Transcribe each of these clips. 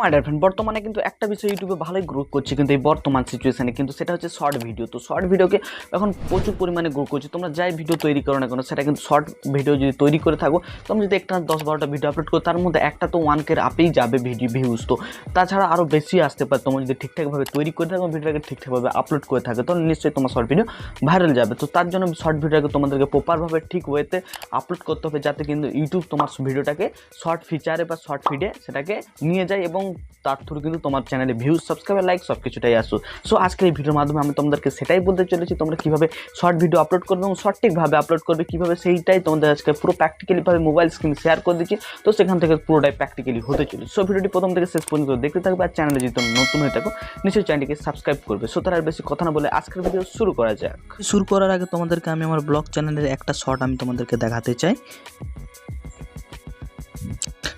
My dear friend, বর্তমানে কিন্তু একটা বিষয় ইউটিউবে ভালোই গ্রো করছে কিন্তু এই বর্তমান সিচুয়েশনে, কিন্তু সেটা হচ্ছে শর্ট ভিডিও। তো শর্ট ভিডিওকে এখন প্রচুর পরিমাণে গ্রো করছে। তোমরা যাই ভিডিও তৈরি করো না কেন, সেটা কিন্তু শর্ট ভিডিও যদি তৈরি করে থাকো, তোমরা যদি একটা 10-12টা ভিডিও আপলোড করো, তার মধ্যে একটা তো 1K আপেই যাবে ভিউজ। তো তাছাড়া আরও বেশি আসতে পারে তোমরা যদি ঠিকঠাকভাবে তৈরি করে থাকো, ভিডিওটাকে ঠিকঠাকভাবে আপলোড করে থাকে, তো নিশ্চয়ই তোমার শর্ট ভিডিও ভাইরাল যাবে। তো তার জন্য শর্ট ভিডিওটাকে তোমাদেরকে প্রপারভাবে ঠিক ওয়েতে আপলোড করতে হবে, যাতে কিন্তু ইউটিউব তোমার ভিডিওটাকে শর্ট ফিচারে বা শর্ট ফিডে সেটাকে নিয়ে যায় এবং তার থ্রু কিন্তু তোমার চ্যানেলে ভিউজ, সাবস্ক্রাইবার, লাইক সব কিছুটাই আসো। সো আজকের এই ভিডিওর মাধ্যমে আমি তোমাদেরকে সেটাই বলতে চলেছি, তোমরা কীভাবে শর্ট ভিডিও আপলোড করবে এবং সঠিকভাবে আপলোড করবে কীভাবে, সেইটাই তোমাদের আজকে পুরো প্র্যাকটিক্যালিভাবে মোবাইল স্ক্রিন শেয়ার করে দিচ্ছি। তো সেখান থেকে পুরোটাই প্র্যাকটিক্যালি হতে চলেছে। সো ভিডিওটি প্রথম থেকে শেষ পর্যন্ত দেখতে থাকবে, আর চ্যানেলে যদি তোমরা নতুন হয়ে থাকো নিশ্চয়ই চ্যানেলটিকে সাবস্ক্রাইব করবে। সো তার আর বেশি কথা না বলে আজকের ভিডিও শুরু করা যাক। শুরু করার আগে তোমাদেরকে আমি আমার ব্লগ চ্যানেলের একটা শর্ট আমি তোমাদেরকে দেখাতে চাই।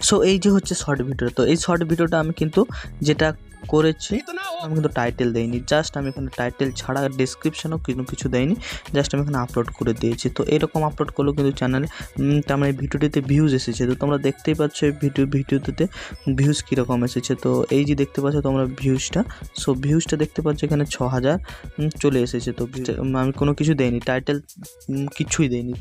সো এই যে হচ্ছে শর্ট ভিডিও। তো এই শর্ট ভিডিওটা আমি কিন্তু যেটা করেছি, আমি কিন্তু টাইটেল দেইনি, জাস্ট আমি এখানে টাইটেল ছাড়া ডেসক্রিপশনও কিছু দেয়নি, জাস্ট আমি এখানে আপলোড করে দিয়েছি। তো এরকম আপলোড করলেও কিন্তু চ্যানেলে আমার এই ভিডিওটিতে ভিউজ এসেছে। তো তোমরা দেখতেই পাচ্ছ এই ভিডিওটিতে ভিউজ কীরকম এসেছে। তো এই যে দেখতে পাচ্ছ তোমরা ভিউজটা, সো ভিউজটা দেখতে পাচ্ছ এখানে 6000 চলে এসেছে। তো আমি কোনো কিছু দেইনি, টাইটেল কিচ্ছুই দেইনি,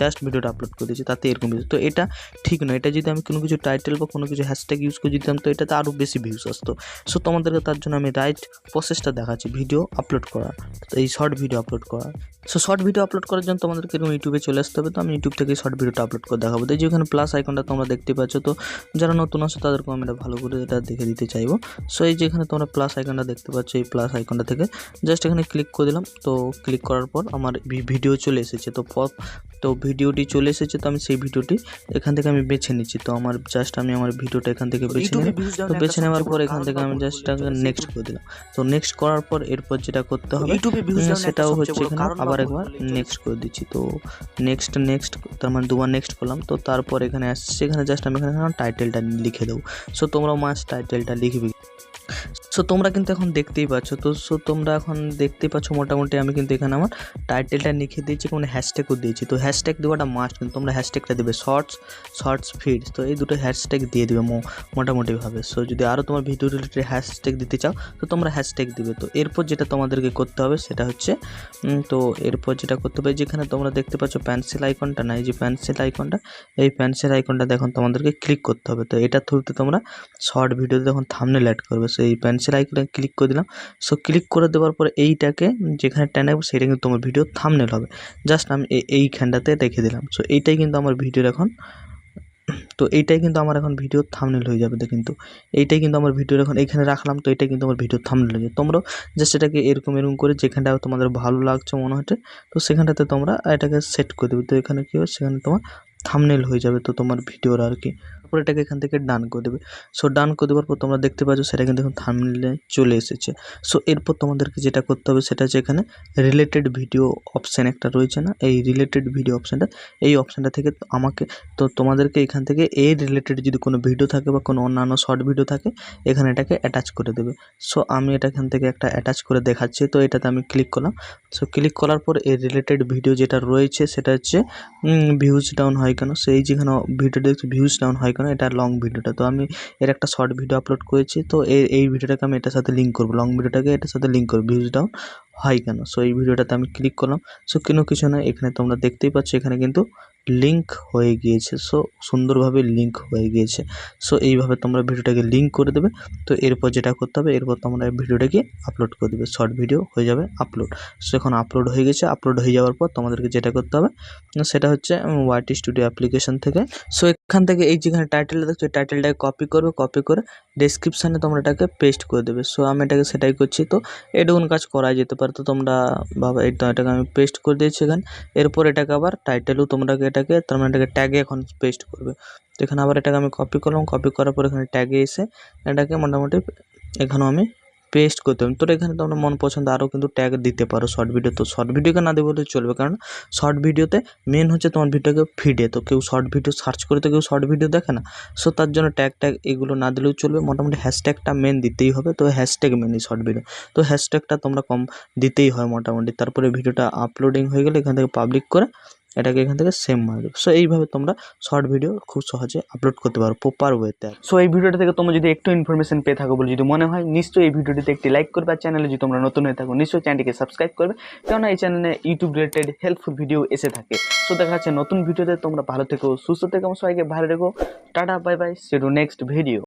জাস্ট ভিডিওটা আপলোড করে দিয়েছি, তাতে এরকম ভিউজ। তো এটা ঠিক নয়। এটা যদি আমি কোনো কিছু টাইটেল বা কোনো কিছু হ্যাশট্যাগ ইউজ করে দিতাম, তো এটাতে আরও বেশি ভিউজ আসতো। সো তোমাদেরকে তার জন্য আমি রাইট প্রসেসটা দেখাচ্ছি ভিডিও আপলোড করার, এই শর্ট ভিডিও আপলোড করার। সো শর্ট ভিডিও আপলোড করার জন্য তোমাদেরকে এরকম ইউটিউবে চলে আসতে হবে। তো আমি ইউটিউব থেকে শর্ট ভিডিওটা আপলোড করে দেখাবো। তো যেখানে প্লাস আইকনটা তোমরা দেখতে পাচ্ছ, তো যারা নতুন আসো তাদেরকেও আমি এটা ভালো করে এটা দেখে দিতে চাইবো। সো এই যেখানে তোমরা প্লাস আইকনটা দেখতে পাচ্ছ, এই প্লাস আইকনটা থেকে জাস্ট এখানে ক্লিক করে দিলাম। তো ক্লিক করার পর আমার ভিডিও চলে এসেছে। তো ভিডিওটি চলে এসেছে। তো আমি সেই ভিডিওটি এখান থেকে আমি বেছে নিচ্ছি। তো আমার ভিডিওটা এখান থেকে বেছে নিলাম। তো বেছে নেওয়ার পর এখান থেকে আমি জাস্ট নেক্সট করে দিলাম। তো নেক্সট করার পর এরপর যেটা করতে হবে সেটাও হচ্ছে এখানে আবার একবার নেক্সট করে দিচ্ছি। তো নেক্সট তার মানে দুবার নেক্সট করলাম। তো তারপর এখানে আসছে, এখানে জাস্ট আমি এখানে টাইটেলটা লিখে দেবো। সো তোমরাও মাস্ট টাইটেলটা লিখবে। সো তোমরা কিন্তু এখন দেখতেই পাচ্ছ। তো তোমরা এখন দেখতেই পাচ্ছ মোটামুটি আমি কিন্তু এখানে আমার টাইটেলটা লিখে দিয়েছি, কোনো হ্যাশট্যাগও দিয়েছি। তো হ্যাশট্যাগ দেওয়াটা মাস্ট, কিন্তু তোমরা হ্যাশট্যাগটা দেবে শর্টস ফিডস। তো এই দুটো হ্যাশট্যাগ দিয়ে দেবে মোটামুটিভাবে। সো যদি আরও তোমার ভিডিও রিলেটেড হ্যাশট্যাগ দিতে চাও, তো তোমরা হ্যাশট্যাগ দিবে। তো এরপর যেটা তোমাদেরকে করতে হবে সেটা হচ্ছে, তো এরপর যেটা করতে হবে, যেখানে তোমরা দেখতে পাচ্ছ পেন্সিল আইকনটা, না এই যে পেন্সিল আইকনটা, এই পেন্সিল আইকনটা দেখুন তোমাদেরকে ক্লিক করতে হবে। তো এটা থ্রুতে তোমরা শর্ট ভিডিওতে যখন থাম্বনেল অ্যাড করবে, সো এই পেন্সিল আইকনে ক্লিক করে দিলাম। সো ক্লিক করে দেওয়ার পরে এইটাকে যেখানে টেনে সেটা কিন্তু তোমার ভিডিও থাম্বনেল হবে। জাস্ট আমি এইখানটাতে রেখে দিলাম। সো এইটাই কিন্তু আমার ভিডিওর এখন, তো এইটাই কিন্তু আমার এখন ভিডিও থাম্বনেল হয়ে যাবে। তো কিন্তু এইটাই কিন্তু আমার ভিডিওর এখন এইখানে রাখলাম। তো এটাই কিন্তু আমার ভিডিও থাম্বনেল হয়ে যাবে। তোমরাও জাস্ট এটাকে এরকম করে যেখানটা তোমাদের ভালো লাগছে মনে হচ্ছে, তো সেখানটাতে তোমরা এটাকে সেট করে দেবে। তো এখানে কী হবে, সেখানে তোমার থাম্বনেল হয়ে যাবে তো তোমার ভিডিওর আর কি। তারপর এটাকে এখান থেকে ডান করে দেবে। সো ডান করে দেওয়ার পর তোমরা দেখতে পাচ্ছ সেটা কিন্তু এখন থাম্বনেলে চলে এসেছে। সো এরপর তোমাদেরকে যেটা করতে হবে সেটা হচ্ছে এখানে রিলেটেড ভিডিও অপশান একটা রয়েছে না, এই রিলেটেড ভিডিও অপশানটা, এই অপশানটা থেকে তোমাদেরকে এখান থেকে এই রিলেটেড যদি কোনো ভিডিও থাকে বা কোনো অন্যান্য শর্ট ভিডিও থাকে, এখানে এটাকে অ্যাটাচ করে দেবে। সো আমি এটা এখান থেকে একটা অ্যাটাচ করে দেখাচ্ছি। তো এটাতে আমি ক্লিক করলাম। সো ক্লিক করার পর এই রিলেটেড ভিডিও যেটা রয়েছে সেটা হচ্ছে ভিউজ ডাউন হয় কেন, সেই যেখানে ভিডিওটা দেখছি ভিউজ ডাউন হয় কেন, এটা লং ভিডিওটা। তো আমি এর একটা শর্ট ভিডিও আপলোড করেছি। তো এই ভিডিওটাকে আমি এটার সাথে লিঙ্ক করবো, লং ভিডিওটাকে এটার সাথে লিঙ্ক করবো, ভিউজ ডাউন হয় কেন। সো এই ভিডিওটাতে আমি ক্লিক করলাম। সো কিছু না, এখানে তোমরা দেখতেই পাচ্ছ এখানে কিন্তু লিঙ্ক হয়ে গিয়েছে। সো সুন্দরভাবে লিঙ্ক হয়ে গিয়েছে। সো এইভাবে তোমরা ভিডিওটাকে লিঙ্ক করে দেবে। তো এরপর যেটা করতে হবে, এরপর তোমরা ভিডিওটাকে আপলোড করে দেবে, শর্ট ভিডিও হয়ে যাবে আপলোড। সো এখন আপলোড হয়ে গেছে। আপলোড হয়ে যাওয়ার পর তোমাদেরকে যেটা করতে হবে সেটা হচ্ছে ওয়াইটি স্টুডিও অ্যাপ্লিকেশন থেকে, সো এখান থেকে এই যেখানে টাইটেলটা দেখছো এই টাইটেলটাকে কপি করে ডেসক্রিপশানে তোমরা এটাকে পেস্ট করে দেবে। সো আমি এটাকে সেটাই করছি। তো এটুকুন কাজ করা যেতে পারে। তো তোমরা ভাবে এটাকে আমি পেস্ট করে দিয়েছি এখানে। এরপর এটাকে আবার টাইটেলও তোমরা তার মানে এটাকে ট্যাগে এখন পেস্ট করবে। তো এখানে আবার এটাকে আমি কপি করলাম, কপি করার পর এখানে ট্যাগে এসে এটাকে মোটামুটি এখানেও আমি পেস্ট করতে হবে। তো এখানে তোমরা মন পছন্দ আরও কিন্তু ট্যাগ দিতে পারো শর্ট ভিডিও। তো শর্ট ভিডিওকে না দেবো চলবে, কারণ শর্ট ভিডিওতে মেন হচ্ছে তোমার ভিডিওকে ফিডে। তো কেউ শর্ট ভিডিও সার্চ করে তো কেউ শর্ট ভিডিও দেখে না। সো তার জন্য ট্যাগ এগুলো না দিলেও চলবে, মোটামুটি হ্যাশট্যাগটা মেন দিতেই হবে। তো হ্যাশট্যাগ মেনই শর্ট ভিডিও, তো হ্যাশট্যাগটা তোমরা কম দিতেই হয় মোটামুটি। তারপরে ভিডিওটা আপলোডিং হয়ে গেলে এখান থেকে পাবলিক করে এটাকে এখান থেকে সেভ মার দেবো। সো এইভাবে তোমরা শর্ট ভিডিও খুব সহজে আপলোড করতে পারো প্রপার ওয়েতে। সো এই ভিডিওটা থেকে তোমরা যদি একটু ইনফরমেশন পেয়ে থাকো বলে যদি মনে হয়, নিশ্চয়ই এই ভিডিওটিতে একটি লাইক করবে, আর চ্যানেলে যদি তোমরা নতুন হয়ে থাকো নিশ্চয়ই চ্যানেলটিকে সাবস্ক্রাইব করবে, কেননা এই চ্যানেলে ইউটিউব রিলেটেড হেল্পফুল ভিডিও এসে থাকে। সো দেখা যাচ্ছে নতুন ভিডিওতে, তোমরা ভালো থেকো, সুস্থ থেকো, সবাইকে ভালো রেখো, tata bye bye, see you next video.